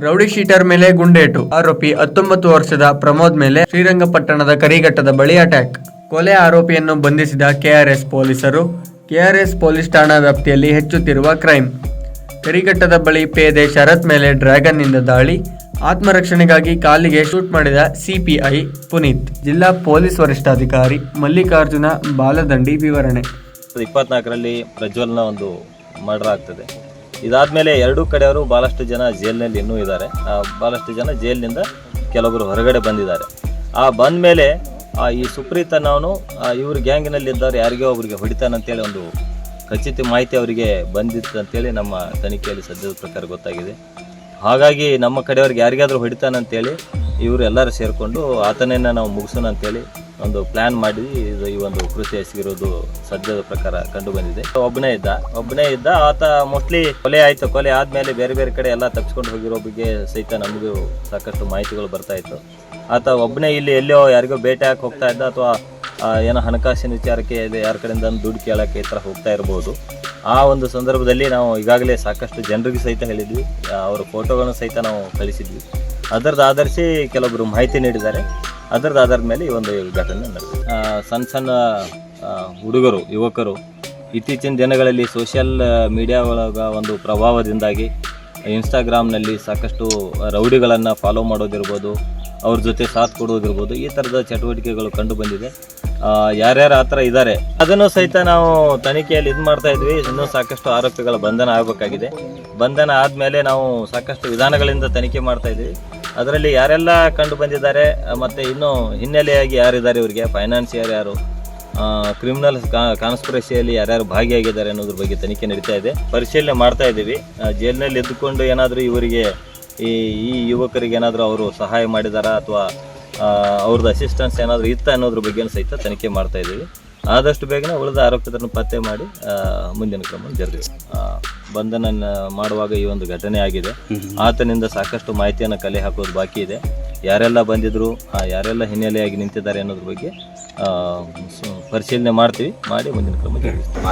Rowdy sheeter ಮೇಲೆ ಗುಂಡೇಟು. ಆರೋಪಿ 19 ವರ್ಷದ ಪ್ರಮೋದ್ ಮೇಲೆ ಶ್ರೀರಂಗಪಟ್ಟಣದ ಕರಿಘಟ್ಟದ ಬಳಿ ಅಟ್ಯಾಕ್. ಕೊಲೆ ಆರೋಪಿಯನ್ನು ಬಂಧಿಸಿದ ಕೆಆರ್ಎಸ್ ಪೊಲೀಸರು. ಕೆಆರ್ಎಸ್ ಪೊಲೀಸ್ ಠಾಣಾ ವ್ಯಾಪ್ತಿಯಲ್ಲಿ ಹೆಚ್ಚುತ್ತಿರುವ ಕ್ರೈಮ್. ಕರಿಘಟ್ಟದ ಬಳಿ ಪೇದೆ ಶರತ್ ಮೇಲೆ ಡ್ರ್ಯಾಗನ್ನಿಂದ ದಾಳಿ. ಆತ್ಮರಕ್ಷಣೆಗಾಗಿ ಕಾಲಿಗೆ ಶೂಟ್ ಮಾಡಿದ ಸಿಪಿಐ ಪುನೀತ್. ಜಿಲ್ಲಾ ಪೊಲೀಸ್ ವರಿಷ್ಠಾಧಿಕಾರಿ ಮಲ್ಲಿಕಾರ್ಜುನ ಬಾಲದಂಡಿ ವಿವರಣೆ. 24ರಲ್ಲಿ ಪ್ರಜ್ವಲ್ನ ಒಂದು ಮರ್ಡರ್ ಆಗ್ತದೆ. ಇದಾದಮೇಲೆ ಎರಡೂ ಕಡೆಯವರು ಭಾಳಷ್ಟು ಜನ ಜೈಲಿನಲ್ಲಿ ಇನ್ನೂ ಇದ್ದಾರೆ. ಭಾಳಷ್ಟು ಜನ ಜೈಲಿನಿಂದ ಕೆಲವೊಬ್ಬರು ಹೊರಗಡೆ ಬಂದಿದ್ದಾರೆ. ಬಂದ ಮೇಲೆ ಈ ಸುಪ್ರೀತ್ ಅನ್ನೋನು ಇವ್ರ ಗ್ಯಾಂಗ್ನಲ್ಲಿದ್ದವ್ರು ಯಾರಿಗೋ ಒಬ್ಬರಿಗೆ ಹೊಡಿತಾನಂತೇಳಿ ಒಂದು ಖಚಿತ ಮಾಹಿತಿ ಅವರಿಗೆ ಬಂದಿತ್ತು ಅಂತೇಳಿ ನಮ್ಮ ತನಿಖೆಯಲ್ಲಿ ಸದ್ಯದ ಪ್ರಕಾರ ಗೊತ್ತಾಗಿದೆ. ಹಾಗಾಗಿ ನಮ್ಮ ಕಡೆಯವ್ರಿಗೆ ಯಾರಿಗಾದರೂ ಹೊಡಿತಾನಂತೇಳಿ ಇವರು ಎಲ್ಲರೂ ಸೇರಿಕೊಂಡು ಆತನೇನ ನಾವು ಮುಗಿಸೋಣ ಅಂತೇಳಿ ಒಂದು ಪ್ಲ್ಯಾನ್ ಮಾಡಿ ಈ ಒಂದು ಕೃತ್ಯ ಎಸಗಿರೋದು ಸದ್ಯದ ಪ್ರಕಾರ ಕಂಡು ಬಂದಿದೆ. ಒಬ್ಬನೇ ಇದ್ದ ಆತ ಮೋಸ್ಟ್ಲಿ ಕೊಲೆ ಆಯಿತು. ಕೊಲೆ ಆದಮೇಲೆ ಬೇರೆ ಬೇರೆ ಕಡೆ ಎಲ್ಲ ತಪ್ಪಿಸ್ಕೊಂಡು ಹೋಗಿರೋ ಬಗ್ಗೆ ಸಹಿತ ನಮಗೂ ಸಾಕಷ್ಟು ಮಾಹಿತಿಗಳು ಬರ್ತಾ ಇತ್ತು. ಆತ ಒಬ್ಬನೇ ಇಲ್ಲಿ ಎಲ್ಲೋ ಯಾರಿಗೋ ಬೇಟೆ ಹಾಕಿ ಹೋಗ್ತಾ ಇದ್ದ, ಅಥವಾ ಏನೋ ಹಣಕಾಸಿನ ವಿಚಾರಕ್ಕೆ ಯಾರ ಕಡೆಯಿಂದ ದುಡ್ಡು ಕೇಳೋಕ್ಕೆ ಈ ಥರ ಹೋಗ್ತಾ ಇರ್ಬೋದು. ಆ ಒಂದು ಸಂದರ್ಭದಲ್ಲಿ ನಾವು ಈಗಾಗಲೇ ಸಾಕಷ್ಟು ಜನರಿಗೆ ಸಹಿತ ಹೇಳಿದ್ವಿ, ಅವರ ಫೋಟೋಗಳನ್ನು ಸಹಿತ ನಾವು ಕಳಿಸಿದ್ವಿ. ಅದರದ್ದು ಆಧರಿಸಿ ಕೆಲವೊಬ್ಬರು ಮಾಹಿತಿ ನೀಡಿದ್ದಾರೆ. ಅದರದ್ದು ಆಧಾರದ ಮೇಲೆ ಈ ಒಂದು ಘಟನೆ ನಡೆದಿದೆ. ಸಣ್ಣ ಹುಡುಗರು, ಯುವಕರು ಇತ್ತೀಚಿನ ದಿನಗಳಲ್ಲಿ ಸೋಷಿಯಲ್ ಮೀಡಿಯಾ ಒಳಗ ಒಂದು ಪ್ರಭಾವದಿಂದಾಗಿ ಇನ್ಸ್ಟಾಗ್ರಾಮ್ನಲ್ಲಿ ಸಾಕಷ್ಟು ರೌಡಿಗಳನ್ನು ಫಾಲೋ ಮಾಡೋದಿರ್ಬೋದು, ಅವ್ರ ಜೊತೆ ಸಾಥ್ ಕೊಡೋದಿರ್ಬೋದು, ಈ ಥರದ ಚಟುವಟಿಕೆಗಳು ಕಂಡು ಬಂದಿದೆ. ಯಾರ್ಯಾರು ಆ ಥರ ಇದ್ದಾರೆ ಅದನ್ನು ಸಹಿತ ನಾವು ತನಿಖೆಯಲ್ಲಿ ಮಾಡ್ತಾ ಇದ್ವಿ. ಇನ್ನೂ ಸಾಕಷ್ಟು ಆರೋಪಿಗಳ ಬಂಧನ ಆಗಬೇಕಾಗಿದೆ. ಬಂಧನ ಆದಮೇಲೆ ನಾವು ಸಾಕಷ್ಟು ವಿಧಾನಗಳಿಂದ ತನಿಖೆ ಮಾಡ್ತಾ ಇದ್ವಿ. ಅದರಲ್ಲಿ ಯಾರೆಲ್ಲ ಕಂಡು ಬಂದಿದ್ದಾರೆ ಮತ್ತು ಇನ್ನೂ ಹಿನ್ನೆಲೆಯಾಗಿ ಯಾರಿದ್ದಾರೆ, ಇವರಿಗೆ ಫೈನಾನ್ಸಿಯರ್ ಯಾರು, ಕ್ರಿಮಿನಲ್ ಕಾನ್ಸ್ಪಿರಸಿಯಲ್ಲಿ ಯಾರ್ಯಾರು ಭಾಗಿಯಾಗಿದ್ದಾರೆ ಅನ್ನೋದ್ರ ಬಗ್ಗೆ ತನಿಖೆ ನಡೀತಾ ಇದೆ. ಪರಿಶೀಲನೆ ಮಾಡ್ತಾ ಇದ್ದೀವಿ. ಜೈಲಿನಲ್ಲಿ ಎದ್ದುಕೊಂಡು ಏನಾದರೂ ಇವರಿಗೆ ಈ ಯುವಕರಿಗೆ ಏನಾದರೂ ಅವರು ಸಹಾಯ ಮಾಡಿದಾರಾ ಅಥವಾ ಅವ್ರದ್ದು ಅಸಿಸ್ಟೆನ್ಸ್ ಏನಾದರೂ ಇತ್ತ ಅನ್ನೋದ್ರ ಬಗ್ಗೆ ಸಹಿತ ತನಿಖೆ ಮಾಡ್ತಾ ಇದ್ದೀವಿ. ಆದಷ್ಟು ಬೇಗನೆ ಉಳಿದ ಆರೋಪಿತರನ್ನು ಪತ್ತೆ ಮಾಡಿ ಮುಂದಿನ ಕ್ರಮ ಜರುಗಿಸಿ. ಬಂಧನ ಮಾಡುವಾಗ ಈ ಒಂದು ಘಟನೆ ಆಗಿದೆ. ಆತನಿಂದ ಸಾಕಷ್ಟು ಮಾಹಿತಿಯನ್ನು ಕಲೆ ಹಾಕೋದು ಬಾಕಿ ಇದೆ. ಯಾರೆಲ್ಲ ಬಂದಿದ್ರು, ಯಾರೆಲ್ಲ ಹಿನ್ನೆಲೆಯಾಗಿ ನಿಂತಿದ್ದಾರೆ ಅನ್ನೋದ್ರ ಬಗ್ಗೆ ಪರಿಶೀಲನೆ ಮಾಡ್ತೀವಿ. ಮಾಡಿ ಮುಂದಿನ ಕ್ರಮ ಜರುಗಿಸ್ತೀವಿ.